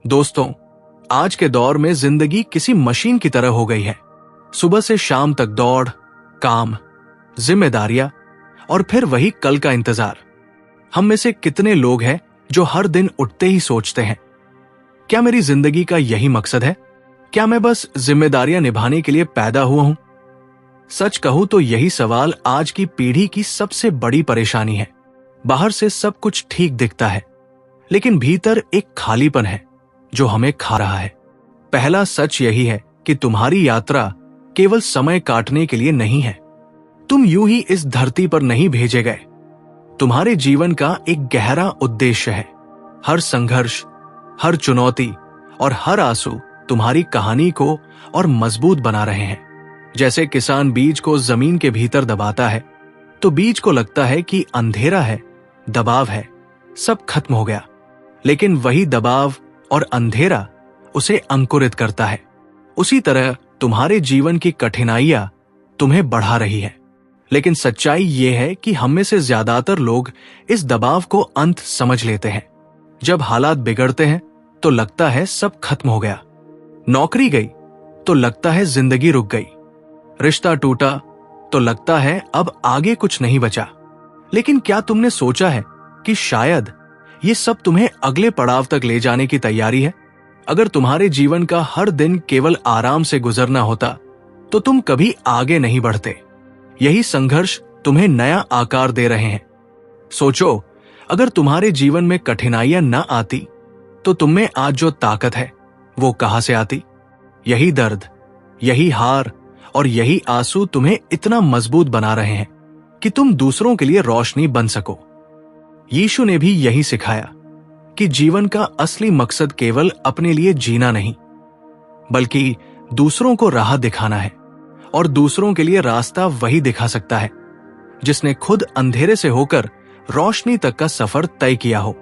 दोस्तों, आज के दौर में जिंदगी किसी मशीन की तरह हो गई है। सुबह से शाम तक दौड़, काम, जिम्मेदारियां और फिर वही कल का इंतजार। हम में से कितने लोग हैं जो हर दिन उठते ही सोचते हैं, क्या मेरी जिंदगी का यही मकसद है? क्या मैं बस जिम्मेदारियां निभाने के लिए पैदा हुआ हूं? सच कहूं तो यही सवाल आज की पीढ़ी की सबसे बड़ी परेशानी है। बाहर से सब कुछ ठीक दिखता है, लेकिन भीतर एक खालीपन है जो हमें खा रहा है। पहला सच यही है कि तुम्हारी यात्रा केवल समय काटने के लिए नहीं है। तुम यूं ही इस धरती पर नहीं भेजे गए। तुम्हारे जीवन का एक गहरा उद्देश्य है। हर संघर्ष, हर चुनौती और हर आंसू तुम्हारी कहानी को और मजबूत बना रहे हैं। जैसे किसान बीज को जमीन के भीतर दबाता है तो बीज को लगता है कि अंधेरा है, दबाव है, सब खत्म हो गया। लेकिन वही दबाव और अंधेरा उसे अंकुरित करता है। उसी तरह तुम्हारे जीवन की कठिनाइयां तुम्हें बढ़ा रही है। लेकिन सच्चाई यह है कि हम में से ज्यादातर लोग इस दबाव को अंत समझ लेते हैं। जब हालात बिगड़ते हैं तो लगता है सब खत्म हो गया। नौकरी गई तो लगता है जिंदगी रुक गई। रिश्ता टूटा तो लगता है अब आगे कुछ नहीं बचा। लेकिन क्या तुमने सोचा है कि शायद ये सब तुम्हें अगले पड़ाव तक ले जाने की तैयारी है? अगर तुम्हारे जीवन का हर दिन केवल आराम से गुजरना होता तो तुम कभी आगे नहीं बढ़ते। यही संघर्ष तुम्हें नया आकार दे रहे हैं। सोचो, अगर तुम्हारे जीवन में कठिनाइयां न आती तो तुम में आज जो ताकत है वो कहां से आती? यही दर्द, यही हार और यही आंसू तुम्हें इतना मजबूत बना रहे हैं कि तुम दूसरों के लिए रोशनी बन सको। यीशु ने भी यही सिखाया कि जीवन का असली मकसद केवल अपने लिए जीना नहीं, बल्कि दूसरों को राह दिखाना है। और दूसरों के लिए रास्ता वही दिखा सकता है जिसने खुद अंधेरे से होकर रोशनी तक का सफर तय किया हो।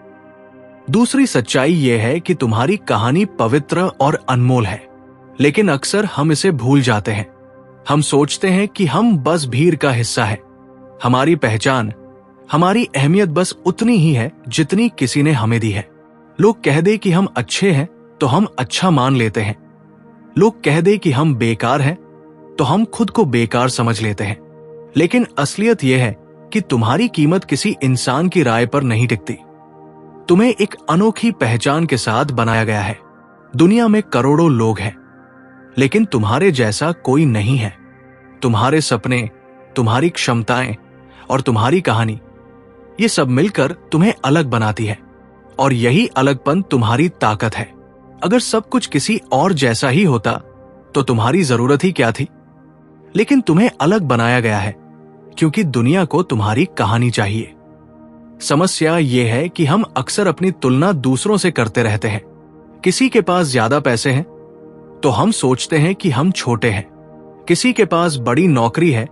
दूसरी सच्चाई यह है कि तुम्हारी कहानी पवित्र और अनमोल है, लेकिन अक्सर हम इसे भूल जाते हैं। हम सोचते हैं कि हम बस भीड़ का हिस्सा है। हमारी पहचान, हमारी अहमियत बस उतनी ही है जितनी किसी ने हमें दी है। लोग कह दे कि हम अच्छे हैं तो हम अच्छा मान लेते हैं। लोग कह दे कि हम बेकार हैं तो हम खुद को बेकार समझ लेते हैं। लेकिन असलियत यह है कि तुम्हारी कीमत किसी इंसान की राय पर नहीं टिकती। तुम्हें एक अनोखी पहचान के साथ बनाया गया है। दुनिया में करोड़ों लोग हैं, लेकिन तुम्हारे जैसा कोई नहीं है। तुम्हारे सपने, तुम्हारी क्षमताएं और तुम्हारी कहानी, ये सब मिलकर तुम्हें अलग बनाती है। और यही अलगपन तुम्हारी ताकत है। अगर सब कुछ किसी और जैसा ही होता तो तुम्हारी जरूरत ही क्या थी? लेकिन तुम्हें अलग बनाया गया है क्योंकि दुनिया को तुम्हारी कहानी चाहिए। समस्या यह है कि हम अक्सर अपनी तुलना दूसरों से करते रहते हैं। किसी के पास ज्यादा पैसे हैं तो हम सोचते हैं कि हम छोटे हैं। किसी के पास बड़ी नौकरी है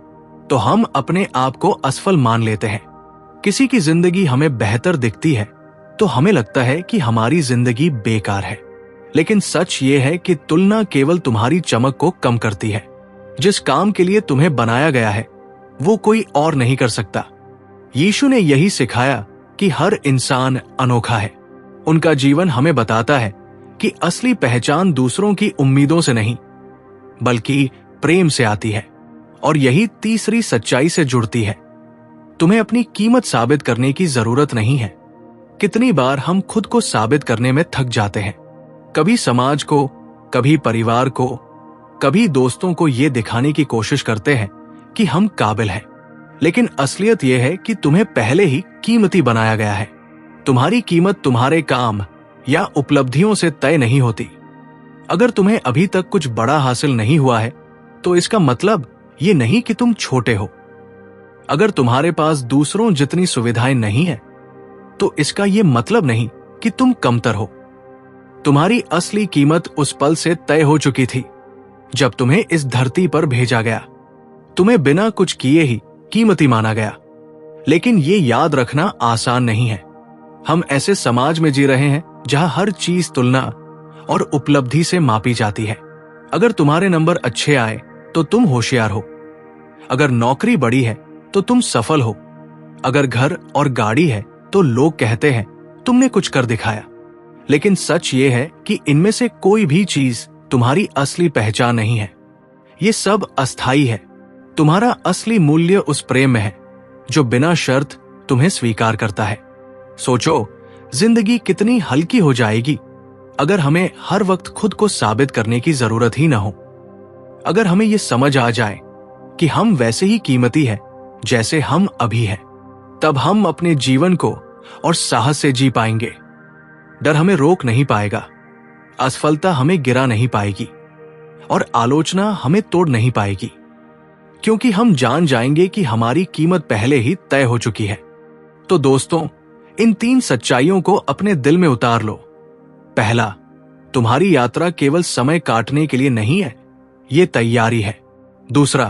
तो हम अपने आप को असफल मान लेते हैं। किसी की जिंदगी हमें बेहतर दिखती है तो हमें लगता है कि हमारी जिंदगी बेकार है। लेकिन सच ये है कि तुलना केवल तुम्हारी चमक को कम करती है। जिस काम के लिए तुम्हें बनाया गया है वो कोई और नहीं कर सकता। यीशु ने यही सिखाया कि हर इंसान अनोखा है। उनका जीवन हमें बताता है कि असली पहचान दूसरों की उम्मीदों से नहीं, बल्कि प्रेम से आती है। और यही तीसरी सच्चाई से जुड़ती है। तुम्हें अपनी कीमत साबित करने की जरूरत नहीं है। कितनी बार हम खुद को साबित करने में थक जाते हैं। कभी समाज को, कभी परिवार को, कभी दोस्तों को ये दिखाने की कोशिश करते हैं कि हम काबिल हैं। लेकिन असलियत यह है कि तुम्हें पहले ही कीमती बनाया गया है। तुम्हारी कीमत तुम्हारे काम या उपलब्धियों से तय नहीं होती। अगर तुम्हें अभी तक कुछ बड़ा हासिल नहीं हुआ है तो इसका मतलब ये नहीं कि तुम छोटे हो। अगर तुम्हारे पास दूसरों जितनी सुविधाएं नहीं है तो इसका यह मतलब नहीं कि तुम कमतर हो। तुम्हारी असली कीमत उस पल से तय हो चुकी थी जब तुम्हें इस धरती पर भेजा गया। तुम्हें बिना कुछ किए ही कीमती माना गया। लेकिन ये याद रखना आसान नहीं है। हम ऐसे समाज में जी रहे हैं जहां हर चीज तुलना और उपलब्धि से मापी जाती है। अगर तुम्हारे नंबर अच्छे आए तो तुम होशियार हो। अगर नौकरी बड़ी है तो तुम सफल हो। अगर घर और गाड़ी है तो लोग कहते हैं तुमने कुछ कर दिखाया। लेकिन सच ये है कि इनमें से कोई भी चीज तुम्हारी असली पहचान नहीं है। ये सब अस्थाई है। तुम्हारा असली मूल्य उस प्रेम में है जो बिना शर्त तुम्हें स्वीकार करता है। सोचो, जिंदगी कितनी हल्की हो जाएगी अगर हमें हर वक्त खुद को साबित करने की जरूरत ही ना हो। अगर हमें यह समझ आ जाए कि हम वैसे ही कीमती हैं जैसे हम अभी हैं, तब हम अपने जीवन को और साहस से जी पाएंगे। डर हमें रोक नहीं पाएगा, असफलता हमें गिरा नहीं पाएगी और आलोचना हमें तोड़ नहीं पाएगी, क्योंकि हम जान जाएंगे कि हमारी कीमत पहले ही तय हो चुकी है। तो दोस्तों, इन 3 सच्चाइयों को अपने दिल में उतार लो। पहला, तुम्हारी यात्रा केवल समय काटने के लिए नहीं है, ये तैयारी है। दूसरा,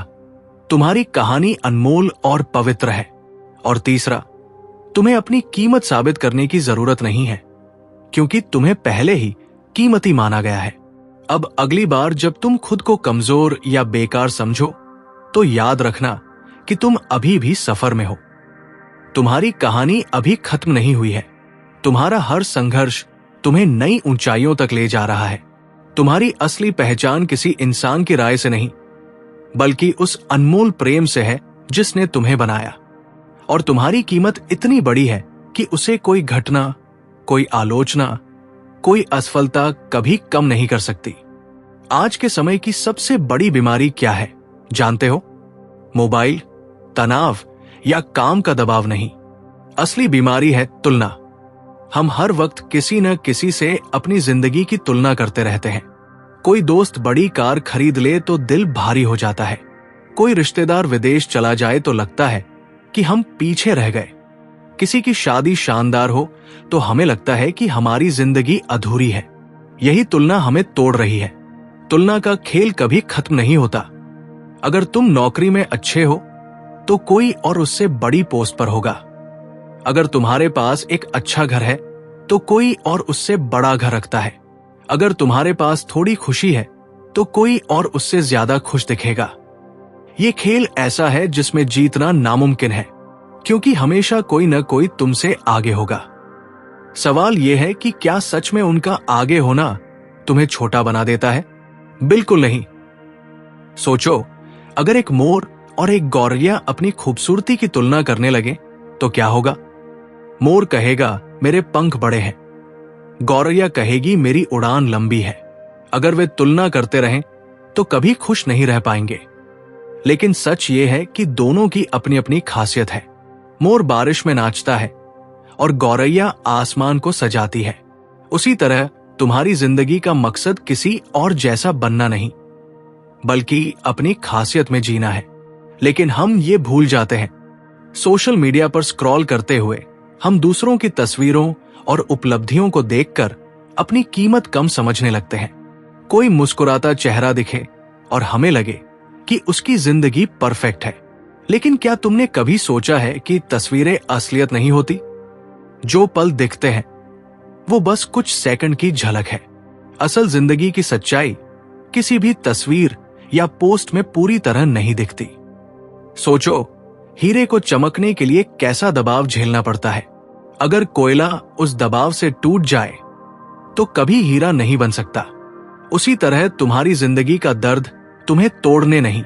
तुम्हारी कहानी अनमोल और पवित्र है। और तीसरा, तुम्हें अपनी कीमत साबित करने की जरूरत नहीं है, क्योंकि तुम्हें पहले ही कीमती माना गया है। अब अगली बार जब तुम खुद को कमजोर या बेकार समझो, तो याद रखना कि तुम अभी भी सफर में हो। तुम्हारी कहानी अभी खत्म नहीं हुई है। तुम्हारा हर संघर्ष तुम्हें नई ऊंचाइयों तक ले जा रहा है। तुम्हारी असली पहचान किसी इंसान की राय से नहीं, बल्कि उस अनमोल प्रेम से है जिसने तुम्हें बनाया। और तुम्हारी कीमत इतनी बड़ी है कि उसे कोई घटना, कोई आलोचना, कोई असफलता कभी कम नहीं कर सकती। आज के समय की सबसे बड़ी बीमारी क्या है जानते हो? मोबाइल, तनाव या काम का दबाव नहीं। असली बीमारी है तुलना। हम हर वक्त किसी न किसी से अपनी जिंदगी की तुलना करते रहते हैं। कोई दोस्त बड़ी कार खरीद ले तो दिल भारी हो जाता है। कोई रिश्तेदार विदेश चला जाए तो लगता है कि हम पीछे रह गए। किसी की शादी शानदार हो तो हमें लगता है कि हमारी जिंदगी अधूरी है। यही तुलना हमें तोड़ रही है। तुलना का खेल कभी खत्म नहीं होता। अगर तुम नौकरी में अच्छे हो तो कोई और उससे बड़ी पोस्ट पर होगा। अगर तुम्हारे पास एक अच्छा घर है तो कोई और उससे बड़ा घर रखता है। अगर तुम्हारे पास थोड़ी खुशी है तो कोई और उससे ज्यादा खुश दिखेगा। ये खेल ऐसा है जिसमें जीतना नामुमकिन है, क्योंकि हमेशा कोई न कोई तुमसे आगे होगा। सवाल यह है कि क्या सच में उनका आगे होना तुम्हें छोटा बना देता है? बिल्कुल नहीं। सोचो, अगर एक मोर और एक गौरैया अपनी खूबसूरती की तुलना करने लगे तो क्या होगा? मोर कहेगा मेरे पंख बड़े हैं, गौरैया कहेगी मेरी उड़ान लंबी है। अगर वे तुलना करते रहें तो कभी खुश नहीं रह पाएंगे। लेकिन सच ये है कि दोनों की अपनी अपनी खासियत है। मोर बारिश में नाचता है और गौरैया आसमान को सजाती है। उसी तरह तुम्हारी जिंदगी का मकसद किसी और जैसा बनना नहीं, बल्कि अपनी खासियत में जीना है। लेकिन हम ये भूल जाते हैं। सोशल मीडिया पर स्क्रॉल करते हुए हम दूसरों की तस्वीरों और उपलब्धियों को देखकर अपनी कीमत कम समझने लगते हैं। कोई मुस्कुराता चेहरा दिखे और हमें लगे कि उसकी जिंदगी परफेक्ट है। लेकिन क्या तुमने कभी सोचा है कि तस्वीरें असलियत नहीं होती? जो पल दिखते हैं वो बस कुछ सेकंड की झलक है। असल जिंदगी की सच्चाई किसी भी तस्वीर या पोस्ट में पूरी तरह नहीं दिखती। सोचो, हीरे को चमकने के लिए कैसा दबाव झेलना पड़ता है। अगर कोयला उस दबाव से टूट जाए तो कभी हीरा नहीं बन सकता। उसी तरह तुम्हारी जिंदगी का दर्द तुम्हें तोड़ने नहीं,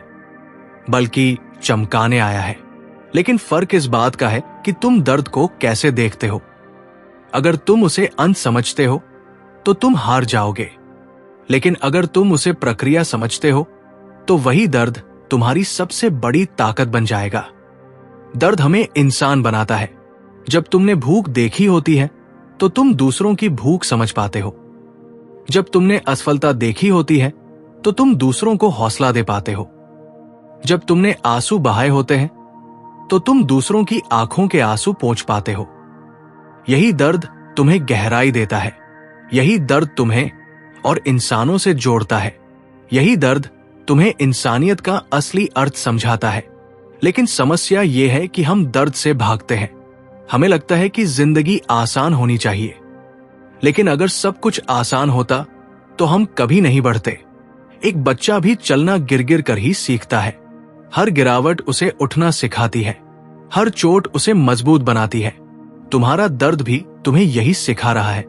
बल्कि चमकाने आया है। लेकिन फर्क इस बात का है कि तुम दर्द को कैसे देखते हो। अगर तुम उसे अंत समझते हो तो तुम हार जाओगे, लेकिन अगर तुम उसे प्रक्रिया समझते हो तो वही दर्द तुम्हारी सबसे बड़ी ताकत बन जाएगा। दर्द हमें इंसान बनाता है। जब तुमने भूख देखी होती है तो तुम दूसरों की भूख समझ पाते हो। जब तुमने असफलता देखी होती है तो तुम दूसरों को हौसला दे पाते हो। जब तुमने आंसू बहाए होते हैं तो तुम दूसरों की आंखों के आंसू पोंछ पाते हो। यही दर्द तुम्हें गहराई देता है। यही दर्द तुम्हें और इंसानों से जोड़ता है। यही दर्द तुम्हें इंसानियत का असली अर्थ समझाता है। लेकिन समस्या यह है कि हम दर्द से भागते हैं। हमें लगता है कि जिंदगी आसान होनी चाहिए, लेकिन अगर सब कुछ आसान होता तो हम कभी नहीं बढ़ते। एक बच्चा भी चलना गिर गिर कर ही सीखता है। हर गिरावट उसे उठना सिखाती है। हर चोट उसे मजबूत बनाती है। तुम्हारा दर्द भी तुम्हें यही सिखा रहा है।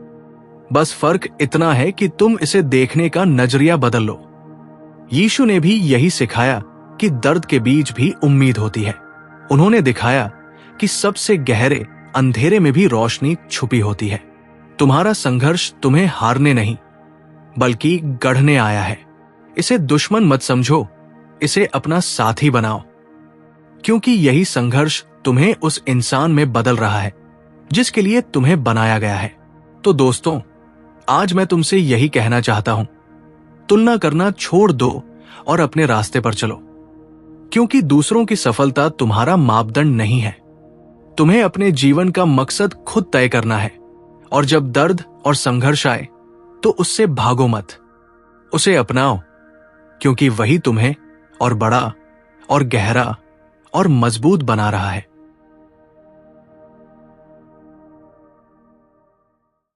बस फर्क इतना है कि तुम इसे देखने का नजरिया बदल लो। यीशु ने भी यही सिखाया कि दर्द के बीच भी उम्मीद होती है। उन्होंने दिखाया कि सबसे गहरे अंधेरे में भी रोशनी छुपी होती है। तुम्हारा संघर्ष तुम्हें हारने नहीं बल्कि गढ़ने आया है। इसे दुश्मन मत समझो, इसे अपना साथी बनाओ, क्योंकि यही संघर्ष तुम्हें उस इंसान में बदल रहा है जिसके लिए तुम्हें बनाया गया है। तो दोस्तों, आज मैं तुमसे यही कहना चाहता हूं, तुलना करना छोड़ दो और अपने रास्ते पर चलो, क्योंकि दूसरों की सफलता तुम्हारा मापदंड नहीं है। तुम्हें अपने जीवन का मकसद खुद तय करना है, और जब दर्द और संघर्ष आए तो उससे भागो मत, उसे अपनाओ, क्योंकि वही तुम्हें और बड़ा और गहरा और मजबूत बना रहा है।